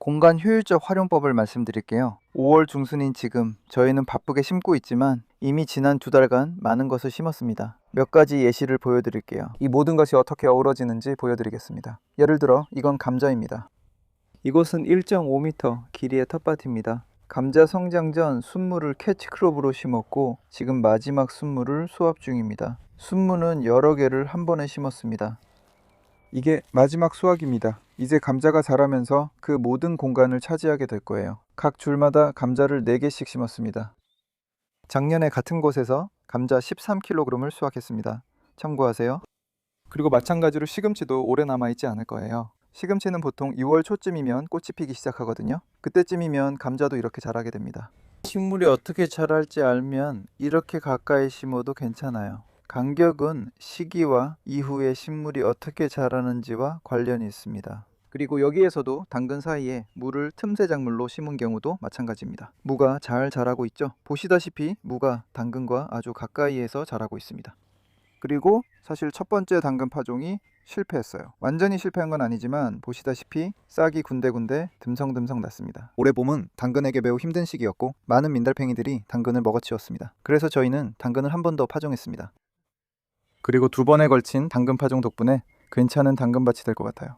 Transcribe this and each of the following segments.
공간 효율적 활용법을 말씀드릴게요. 5월 중순인 지금 저희는 바쁘게 심고 있지만 이미 지난 2달간 많은 것을 심었습니다. 몇 가지 예시를 보여드릴게요. 이 모든 것이 어떻게 어우러지는지 보여드리겠습니다. 예를 들어 이건 감자입니다. 이곳은 1.5m 길이의 텃밭입니다. 감자 성장 전 순무를 캐치크롭으로 심었고 지금 마지막 순무를 수확 중입니다. 순무는 여러 개를 한 번에 심었습니다. 이게 마지막 수확입니다. 이제 감자가 자라면서 그 모든 공간을 차지하게 될 거예요. 각 줄마다 감자를 4개씩 심었습니다. 작년에 같은 곳에서 감자 13kg을 수확했습니다. 참고하세요. 그리고 마찬가지로 시금치도 오래 남아있지 않을 거예요. 시금치는 보통 6월 초쯤이면 꽃이 피기 시작하거든요. 그때쯤이면 감자도 이렇게 자라게 됩니다. 식물이 어떻게 자랄지 알면 이렇게 가까이 심어도 괜찮아요. 간격은 시기와 이후에 식물이 어떻게 자라는지와 관련이 있습니다. 그리고 여기에서도 당근 사이에 무를 틈새 작물로 심은 경우도 마찬가지입니다. 무가 잘 자라고 있죠. 보시다시피 무가 당근과 아주 가까이에서 자라고 있습니다. 그리고 사실 첫 번째 당근 파종이 실패했어요. 완전히 실패한 건 아니지만 보시다시피 싹이 군데군데 듬성듬성 났습니다. 올해 봄은 당근에게 매우 힘든 시기였고 많은 민달팽이들이 당근을 먹어치웠습니다. 그래서 저희는 당근을 한 번 더 파종했습니다. 그리고 2번에 걸친 당근 파종 덕분에 괜찮은 당근밭이 될 것 같아요.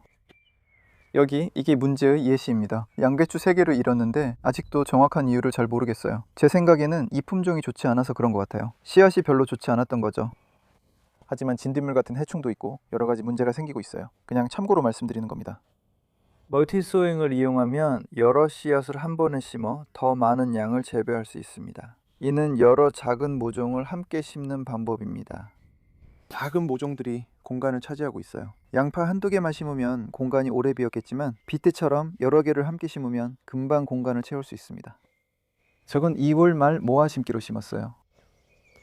이게 문제의 예시입니다. 양배추 3개를 잃었는데 아직도 정확한 이유를 잘 모르겠어요. 제 생각에는 이 품종이 좋지 않아서 그런 것 같아요. 씨앗이 별로 좋지 않았던 거죠. 하지만 진딧물 같은 해충도 있고 여러 가지 문제가 생기고 있어요. 그냥 참고로 말씀드리는 겁니다. 멀티소잉을 이용하면 여러 씨앗을 한 번에 심어 더 많은 양을 재배할 수 있습니다. 이는 여러 작은 모종을 함께 심는 방법입니다. 작은 모종들이 공간을 차지하고 있어요. 양파 한두 개만 심으면 공간이 오래 비었겠지만 비트처럼 여러 개를 함께 심으면 금방 공간을 채울 수 있습니다. 저건 2월 말 모아 심기로 심었어요.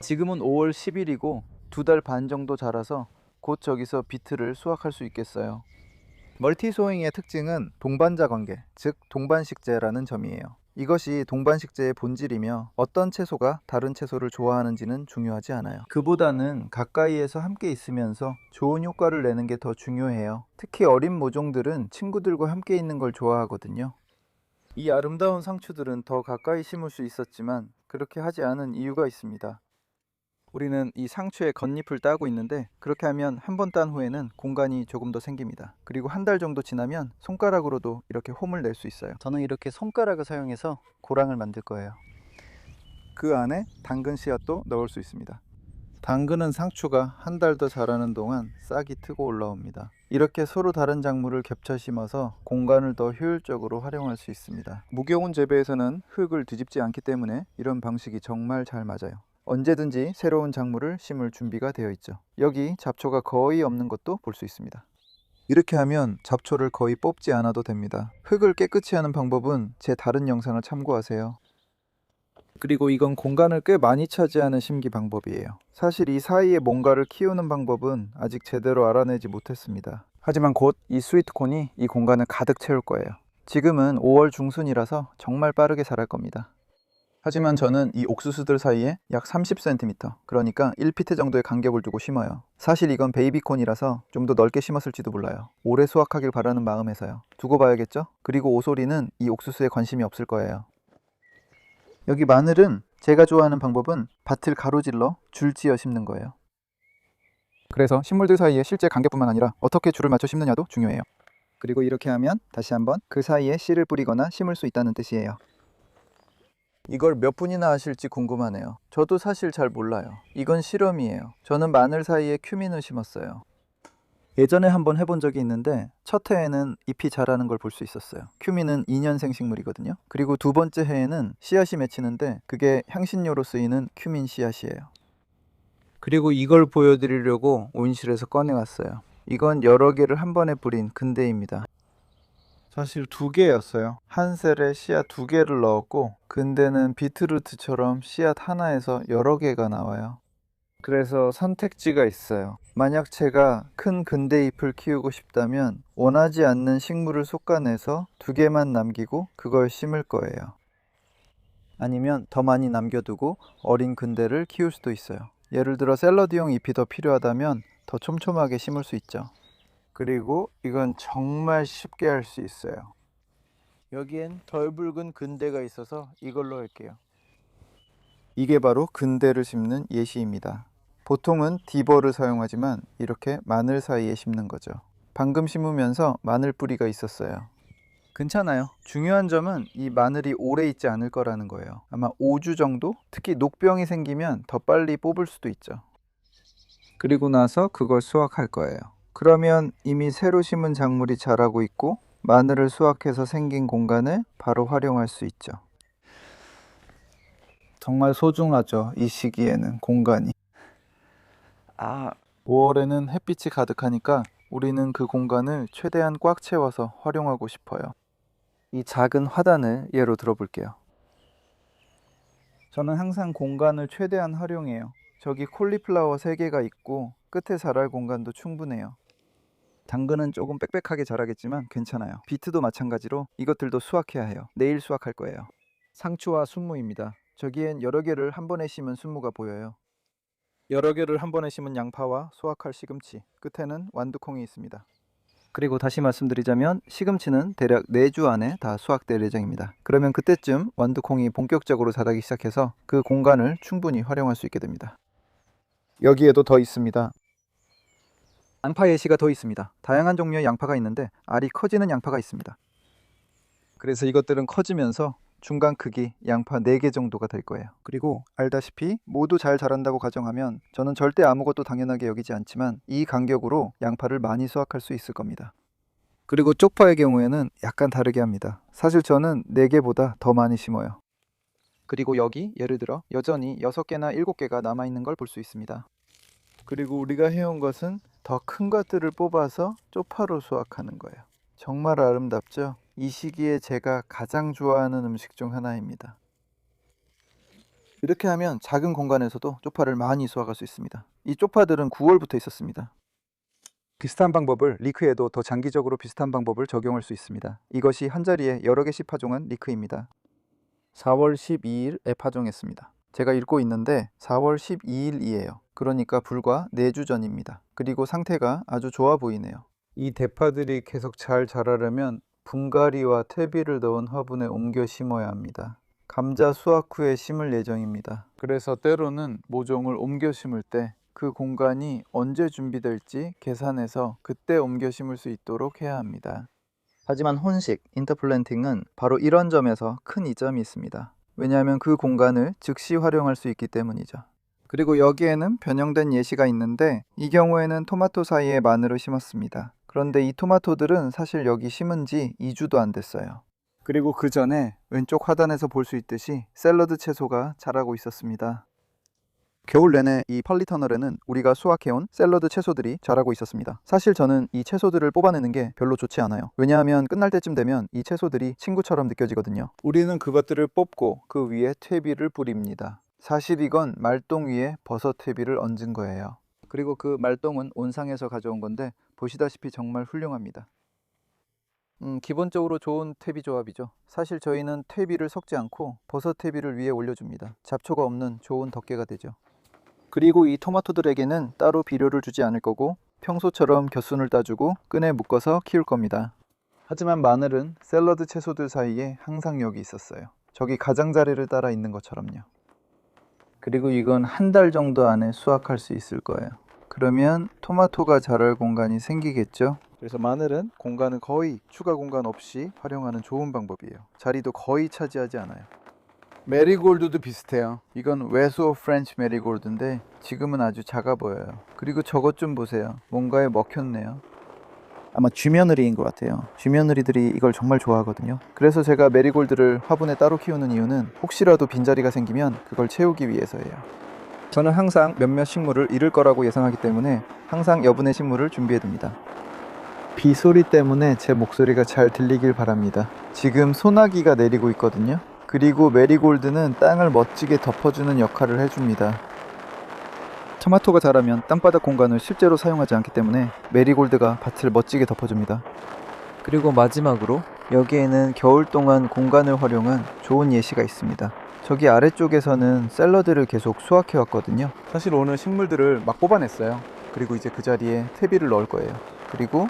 지금은 5월 10일이고 2달 반 정도 자라서 곧 저기서 비트를 수확할 수 있겠어요. 멀티소잉의 특징은 동반자 관계, 즉 동반식재라는 점이에요. 이것이 동반식재의 본질이며 어떤 채소가 다른 채소를 좋아하는지는 중요하지 않아요. 그보다는 가까이에서 함께 있으면서 좋은 효과를 내는 게 더 중요해요. 특히 어린 모종들은 친구들과 함께 있는 걸 좋아하거든요. 이 아름다운 상추들은 더 가까이 심을 수 있었지만 그렇게 하지 않은 이유가 있습니다. 우리는 이 상추의 겉잎을 따고 있는데 그렇게 하면 한 번 딴 후에는 공간이 조금 더 생깁니다. 그리고 한 달 정도 지나면 손가락으로도 이렇게 홈을 낼 수 있어요. 저는 이렇게 손가락을 사용해서 고랑을 만들 거예요. 그 안에 당근 씨앗도 넣을 수 있습니다. 당근은 상추가 한 달 더 자라는 동안 싹이 트고 올라옵니다. 이렇게 서로 다른 작물을 겹쳐 심어서 공간을 더 효율적으로 활용할 수 있습니다. 무교훈 재배에서는 흙을 뒤집지 않기 때문에 이런 방식이 정말 잘 맞아요. 언제든지 새로운 작물을 심을 준비가 되어 있죠. 여기 잡초가 거의 없는 것도 볼 수 있습니다. 이렇게 하면 잡초를 거의 뽑지 않아도 됩니다. 흙을 깨끗이 하는 방법은 제 다른 영상을 참고하세요. 그리고 이건 공간을 꽤 많이 차지하는 심기 방법이에요. 사실 이 사이에 뭔가를 키우는 방법은 아직 제대로 알아내지 못했습니다. 하지만 곧 이 스위트콘이 이 공간을 가득 채울 거예요. 지금은 5월 중순이라서 정말 빠르게 자랄 겁니다. 하지만 저는 이 옥수수들 사이에 약 30cm, 그러니까 1피트 정도의 간격을 두고 심어요. 사실 이건 베이비콘이라서 좀 더 넓게 심었을지도 몰라요. 오래 수확하길 바라는 마음에서요. 두고 봐야겠죠? 그리고 오소리는 이 옥수수에 관심이 없을 거예요. 여기 마늘은 제가 좋아하는 방법은 밭을 가로질러 줄지어 심는 거예요. 그래서 식물들 사이에 실제 간격뿐만 아니라 어떻게 줄을 맞춰 심느냐도 중요해요. 그리고 이렇게 하면 다시 한번 그 사이에 씨를 뿌리거나 심을 수 있다는 뜻이에요. 이걸 몇 분이나 하실지 궁금하네요. 저도 사실 잘 몰라요. 이건 실험이에요. 저는 마늘 사이에 큐민을 심었어요. 예전에 한번 해본 적이 있는데 첫 해에는 잎이 자라는 걸 볼 수 있었어요. 큐민은 2년생 식물이거든요. 그리고 2번째 해에는 씨앗이 맺히는데 그게 향신료로 쓰이는 큐민 씨앗이에요. 그리고 이걸 보여드리려고 온실에서 꺼내왔어요. 이건 여러 개를 한 번에 뿌린 근대입니다. 사실 2개였어요. 한 셀에 씨앗 2개를 넣었고 근대는 비트루트처럼 씨앗 하나에서 여러 개가 나와요. 그래서 선택지가 있어요. 만약 제가 큰 근대잎을 키우고 싶다면 원하지 않는 식물을 솎아내서 2개만 남기고 그걸 심을 거예요. 아니면 더 많이 남겨두고 어린 근대를 키울 수도 있어요. 예를 들어 샐러드용 잎이 더 필요하다면 더 촘촘하게 심을 수 있죠. 그리고 이건 정말 쉽게 할 수 있어요. 여기엔 덜 붉은 근대가 있어서 이걸로 할게요. 이게 바로 근대를 심는 예시입니다. 보통은 디버를 사용하지만 이렇게 마늘 사이에 심는 거죠. 방금 심으면서 마늘 뿌리가 있었어요. 괜찮아요. 중요한 점은 이 마늘이 오래 있지 않을 거라는 거예요. 아마 5주 정도? 특히 녹병이 생기면 더 빨리 뽑을 수도 있죠. 그리고 나서 그걸 수확할 거예요. 그러면 이미 새로 심은 작물이 자라고 있고 마늘을 수확해서 생긴 공간을 바로 활용할 수 있죠. 정말 소중하죠. 이 시기에는 공간이. 5월에는 햇빛이 가득하니까 우리는 그 공간을 최대한 꽉 채워서 활용하고 싶어요. 이 작은 화단을 예로 들어볼게요. 저는 항상 공간을 최대한 활용해요. 저기 콜리플라워 3개가 있고 끝에 자랄 공간도 충분해요. 당근은 조금 빽빽하게 자라겠지만 괜찮아요. 비트도 마찬가지로 이것들도 수확해야 해요. 내일 수확할 거예요. 상추와 순무입니다. 저기엔 여러 개를 한 번에 심은 순무가 보여요. 여러 개를 한 번에 심은 양파와 수확할 시금치, 끝에는 완두콩이 있습니다. 그리고 다시 말씀드리자면 시금치는 대략 4주 안에 다 수확될 예정입니다. 그러면 그때쯤 완두콩이 본격적으로 자라기 시작해서 그 공간을 충분히 활용할 수 있게 됩니다. 여기에도 더 있습니다. 양파 예시가 더 있습니다. 다양한 종류의 양파가 있는데 알이 커지는 양파가 있습니다. 그래서 이것들은 커지면서 중간 크기 양파 4개 정도가 될 거예요. 그리고 알다시피 모두 잘 자란다고 가정하면 저는 절대 아무것도 당연하게 여기지 않지만 이 간격으로 양파를 많이 수확할 수 있을 겁니다. 그리고 쪽파의 경우에는 약간 다르게 합니다. 사실 저는 4개보다 더 많이 심어요. 그리고 여기 예를 들어 여전히 6개나 7개가 남아있는 걸 볼 수 있습니다. 그리고 우리가 해온 것은 더 큰 것들을 뽑아서 쪽파로 수확하는 거예요. 정말 아름답죠? 이 시기에 제가 가장 좋아하는 음식 중 하나입니다. 이렇게 하면 작은 공간에서도 쪽파를 많이 수확할 수 있습니다. 이 쪽파들은 9월부터 있었습니다. 비슷한 방법을 리크에도 더 장기적으로 비슷한 방법을 적용할 수 있습니다. 이것이 한 자리에 여러 개씩 파종한 리크입니다. 4월 12일에 파종했습니다. 제가 읽고 있는데 4월 12일이에요. 그러니까 불과 4주 전입니다. 그리고 상태가 아주 좋아 보이네요. 이 대파들이 계속 잘 자라려면 분갈이와 퇴비를 넣은 화분에 옮겨 심어야 합니다. 감자 수확 후에 심을 예정입니다. 그래서 때로는 모종을 옮겨 심을 때 그 공간이 언제 준비될지 계산해서 그때 옮겨 심을 수 있도록 해야 합니다. 하지만 혼식, 인터플랜팅은 바로 이런 점에서 큰 이점이 있습니다. 왜냐하면 그 공간을 즉시 활용할 수 있기 때문이죠. 그리고 여기에는 변형된 예시가 있는데 이 경우에는 토마토 사이에 마늘을 심었습니다. 그런데 이 토마토들은 사실 여기 심은 지 2주도 안 됐어요. 그리고 그 전에 왼쪽 하단에서 볼 수 있듯이 샐러드 채소가 자라고 있었습니다. 겨울 내내 이 펄리터널에는 우리가 수확해온 샐러드 채소들이 자라고 있었습니다. 사실 저는 이 채소들을 뽑아내는 게 별로 좋지 않아요. 왜냐하면 끝날 때쯤 되면 이 채소들이 친구처럼 느껴지거든요. 우리는 그것들을 뽑고 그 위에 퇴비를 뿌립니다. 사실 이건 말똥 위에 버섯 퇴비를 얹은 거예요. 그리고 그 말똥은 온상에서 가져온 건데 보시다시피 정말 훌륭합니다. 기본적으로 좋은 퇴비 조합이죠. 사실 저희는 퇴비를 섞지 않고 버섯 퇴비를 위에 올려줍니다. 잡초가 없는 좋은 덮개가 되죠. 그리고 이 토마토들에게는 따로 비료를 주지 않을 거고 평소처럼 겨순을 따주고 끈에 묶어서 키울 겁니다. 하지만 마늘은 샐러드 채소들 사이에 항상 여기 있었어요. 저기 가장자리를 따라 있는 것처럼요. 그리고 이건 한 달 정도 안에 수확할 수 있을 거예요. 그러면 토마토가 자랄 공간이 생기겠죠? 그래서 마늘은 공간을 거의 추가 공간 없이 활용하는 좋은 방법이에요. 자리도 거의 차지하지 않아요. 메리골드도 비슷해요. 이건 외수어 프렌치 메리골드인데 지금은 아주 작아 보여요. 그리고 저것 좀 보세요. 뭔가에 먹혔네요. 아마 쥐며느리인 것 같아요. 쥐며느리들이 이걸 정말 좋아하거든요. 그래서 제가 메리골드를 화분에 따로 키우는 이유는 혹시라도 빈자리가 생기면 그걸 채우기 위해서예요. 저는 항상 몇몇 식물을 잃을 거라고 예상하기 때문에 항상 여분의 식물을 준비해둡니다. 비 소리 때문에 제 목소리가 잘 들리길 바랍니다. 지금 소나기가 내리고 있거든요. 그리고 메리골드는 땅을 멋지게 덮어주는 역할을 해줍니다. 토마토가 자라면 땅바닥 공간을 실제로 사용하지 않기 때문에 메리골드가 밭을 멋지게 덮어줍니다. 그리고 마지막으로 여기에는 겨울 동안 공간을 활용한 좋은 예시가 있습니다. 저기 아래쪽에서는 샐러드를 계속 수확해왔거든요. 사실 오늘 식물들을 막 뽑아냈어요. 그리고 이제 그 자리에 퇴비를 넣을 거예요. 그리고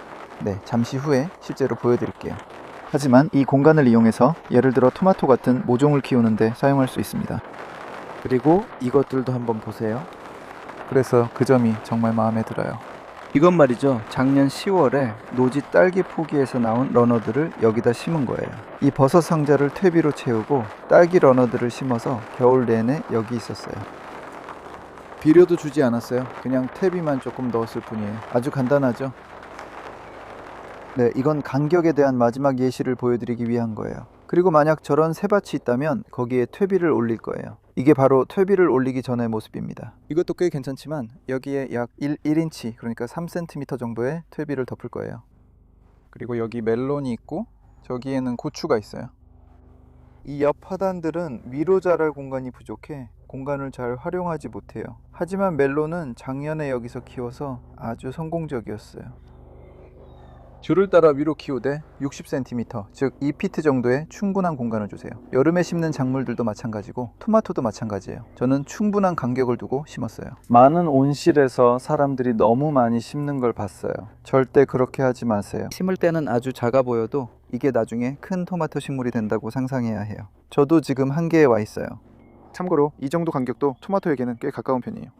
잠시 후에 실제로 보여드릴게요. 하지만 이 공간을 이용해서 예를 들어 토마토 같은 모종을 키우는데 사용할 수 있습니다. 그리고 이것들도 한번 보세요. 그래서 그 점이 정말 마음에 들어요. 이건 말이죠, 작년 10월에 노지 딸기 포기에서 나온 러너들을 여기다 심은 거예요. 이 버섯 상자를 퇴비로 채우고 딸기 러너들을 심어서 겨울 내내 여기 있었어요. 비료도 주지 않았어요. 그냥 퇴비만 조금 넣었을 뿐이에요. 아주 간단하죠? 네, 이건 간격에 대한 마지막 예시를 보여드리기 위한 거예요. 그리고 만약 저런 새밭이 있다면 거기에 퇴비를 올릴 거예요. 이게 바로 퇴비를 올리기 전의 모습입니다. 이것도 꽤 괜찮지만 여기에 약 1인치, 그러니까 3cm 정도의 퇴비를 덮을 거예요. 그리고 여기 멜론이 있고 저기에는 고추가 있어요. 이 옆 하단들은 위로 자랄 공간이 부족해 공간을 잘 활용하지 못해요. 하지만 멜론은 작년에 여기서 키워서 아주 성공적이었어요. 줄을 따라 위로 키우되 60cm, 즉 2피트 정도의 충분한 공간을 주세요. 여름에 심는 작물들도 마찬가지고 토마토도 마찬가지예요. 저는 충분한 간격을 두고 심었어요. 많은 온실에서 사람들이 너무 많이 심는 걸 봤어요. 절대 그렇게 하지 마세요. 심을 때는 아주 작아 보여도 이게 나중에 큰 토마토 식물이 된다고 상상해야 해요. 저도 지금 한계에 와 있어요. 참고로 이 정도 간격도 토마토에게는 꽤 가까운 편이에요.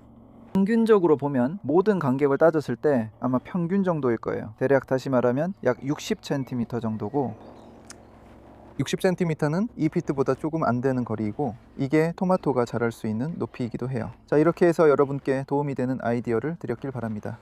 평균적으로 보면 모든 간격을 따졌을 때 아마 평균 정도일 거예요. 대략 다시 말하면 약 60cm 정도고, 60cm는 2피트보다 조금 안 되는 거리이고 이게 토마토가 자랄 수 있는 높이이기도 해요. 자, 이렇게 해서 여러분께 도움이 되는 아이디어를 드렸길 바랍니다.